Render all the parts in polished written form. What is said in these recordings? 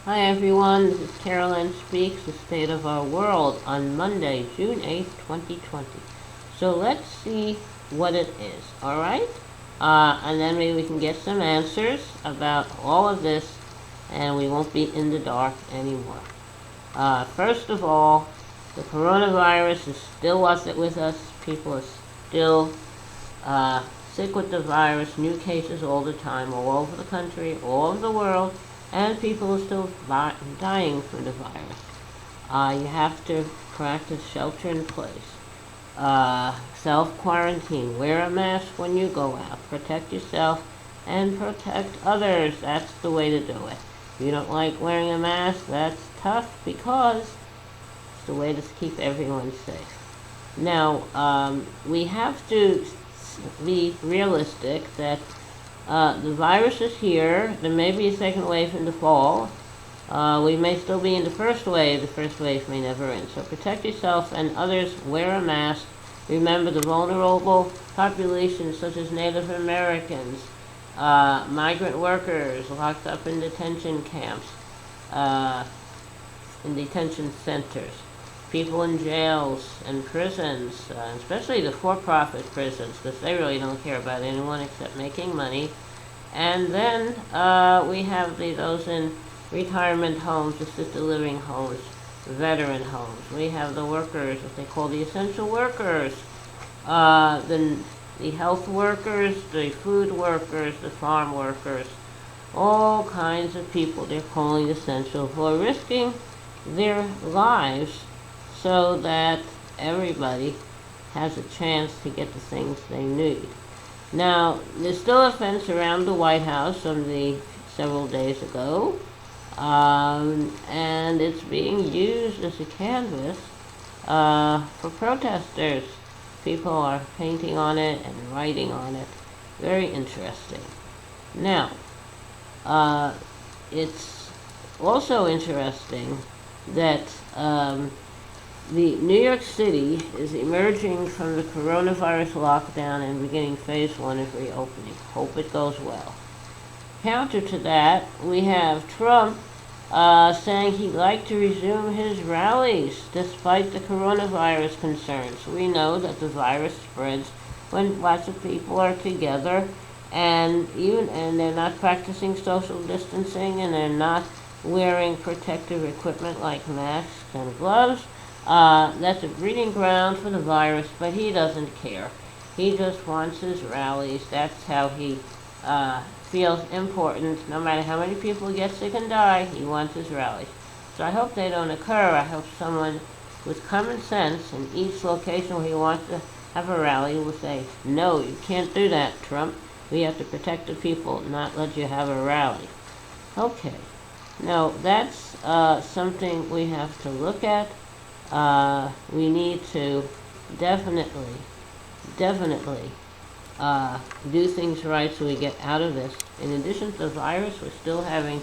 Hi everyone, this is Carolyn Speaks, the state of our world on Monday, June 8th, 2020. So let's see what it is, alright? And then maybe we can get some answers about all of this and we won't be in the dark anymore. First of all, the coronavirus is still with us. People are still sick with the virus, new cases all the time, all over the country, all over the world, and people are still dying from the virus. You have to practice shelter in place. Self-quarantine. Wear a mask when you go out. Protect yourself and protect others. That's the way to do it. If you don't like wearing a mask, that's tough because it's the way to keep everyone safe. Now, we have to be realistic that the virus is here. There may be a second wave in the fall. We may still be in the first wave. The first wave may never end. So protect yourself and others. Wear a mask. Remember the vulnerable populations such as Native Americans, migrant workers locked up in detention camps, in detention centers, people in jails and prisons, especially the for-profit prisons, because they really don't care about anyone except making money. And then we have those in retirement homes, assisted living homes, veteran homes. We have the workers, what they call the essential workers, the health workers, the food workers, the farm workers, all kinds of people they're calling essential who are risking their lives so that everybody has a chance to get the things they need. Now, there's still a fence around the White House from several days ago, and it's being used as a canvas for protesters. People are painting on it and writing on it. Very interesting. Now, it's also interesting that the New York City is emerging from the coronavirus lockdown and beginning phase 1 of reopening. Hope it goes well. Counter to that, we have Trump saying he'd like to resume his rallies despite the coronavirus concerns. We know that the virus spreads when lots of people are together and they're not practicing social distancing and they're not wearing protective equipment like masks and gloves. That's a breeding ground for the virus, but he doesn't care. He just wants his rallies. That's how he feels important. No matter how many people get sick and die, he wants his rallies. So I hope they don't occur. I hope someone with common sense in each location where he wants to have a rally will say, no, you can't do that, Trump. We have to protect the people, not let you have a rally. Okay. Now, that's something we have to look at. We need to definitely do things right so we get out of this. In addition to the virus, we're still having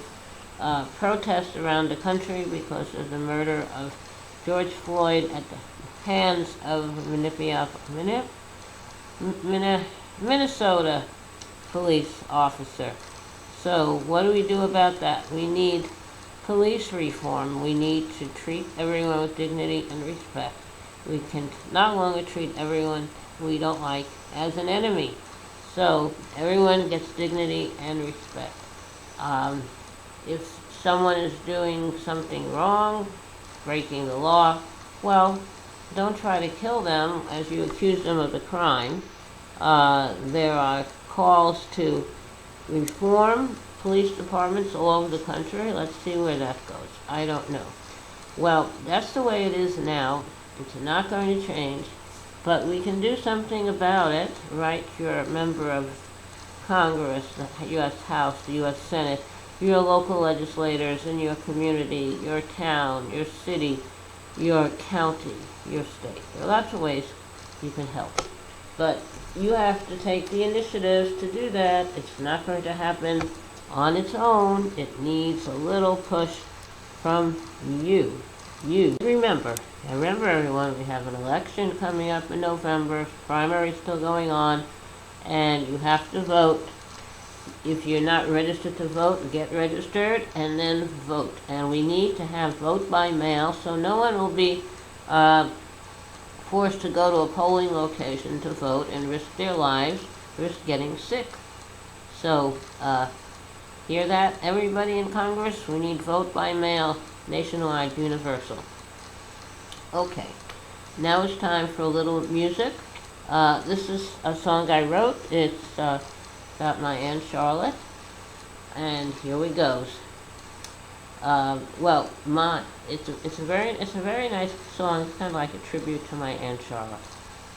protests around the country because of the murder of George Floyd at the hands of Minnesota police officer. So what do we do about that? We need police reform. We need to treat everyone with dignity and respect. We can no longer treat everyone we don't like as an enemy. So everyone gets dignity and respect. If someone is doing something wrong, breaking the law, well, don't try to kill them as you accuse them of the crime. There are calls to reform police departments all over the country. Let's see where that goes. I don't know. Well, that's the way it is now. It's not going to change, but we can do something about it, right? You're a member of Congress, the U.S. House, the U.S. Senate, your local legislators in your community, your town, your city, your county, your state. There are lots of ways you can help. But you have to take the initiatives to do that. It's not going to happen on its own. It needs a little push from you. Remember everyone, we have an election coming up in November, primary still going on, and you have to vote. If you're not registered to vote, get registered and then vote. And we need to have vote by mail so no one will be forced to go to a polling location to vote and risk their lives, risk getting sick. So, hear that, everybody in Congress? We need vote by mail, nationwide, universal. Okay, now it's time for a little music. This is a song I wrote. It's about my Aunt Charlotte, and here we goes. Well, it's a very nice song. It's kind of like a tribute to my Aunt Charlotte.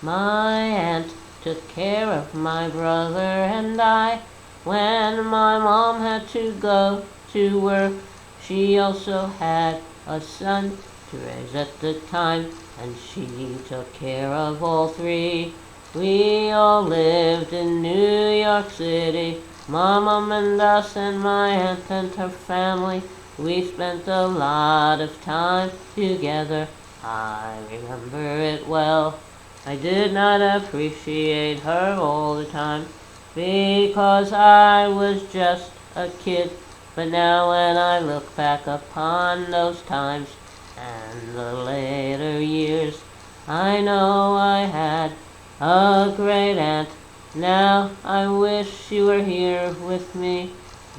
My aunt took care of my brother and I when my mom had to go to work. She also had a son to raise at the time, and she took care of all three. We all lived in New York City, my mom and us and my aunt and her family. We spent a lot of time together, I remember it well. I did not appreciate her all the time, because I was just a kid. But now when I look back upon those times and the later years, I know I had a great aunt. Now I wish she were here with me,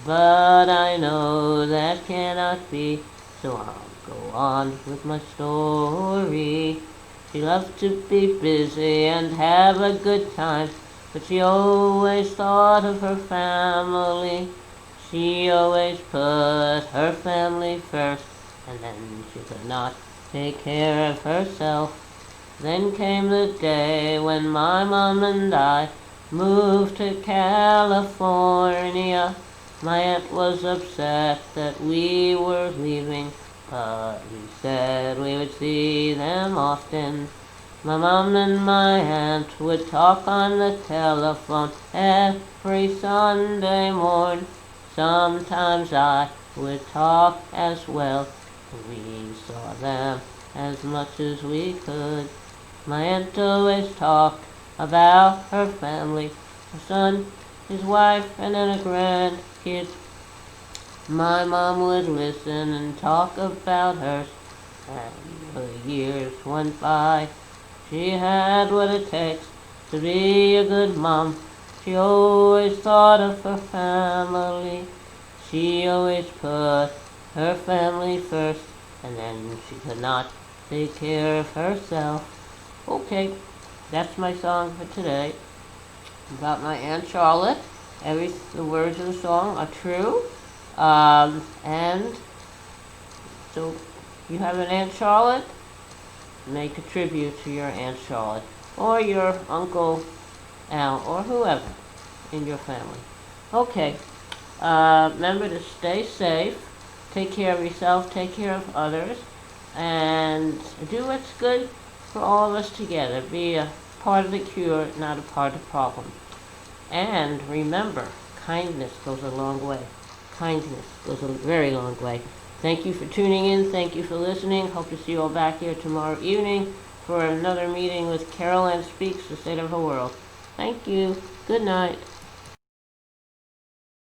but I know that cannot be, so I'll go on with my story. She loved to be busy and have a good time, but she always thought of her family. She always put her family first, and then she could not take care of herself. Then came the day when my mom and I moved to California. My aunt was upset that we were leaving, but we said we would see them often. My mom and my aunt would talk on the telephone every Sunday morn. Sometimes I would talk as well, and we saw them as much as we could. My aunt always talked about her family, her son, his wife, and then a grandkid. My mom would listen and talk about hers, and the years went by. She had what it takes to be a good mom. She always thought of her family. She always put her family first, and then she could not take care of herself. Okay, that's my song for today about my Aunt Charlotte. The words of the song are true. And so you have an Aunt Charlotte, make a tribute to your Aunt Charlotte or your Uncle Al or whoever in your family. Okay, remember to stay safe, take care of yourself, take care of others, and do what's good for all of us together. Be a part of the cure, not a part of the problem. And remember, kindness goes a long way. Kindness goes a very long way. Thank you for tuning in. Thank you for listening. Hope to see you all back here tomorrow evening for another meeting with Carol Ann Speaks, the State of the World. Thank you. Good night.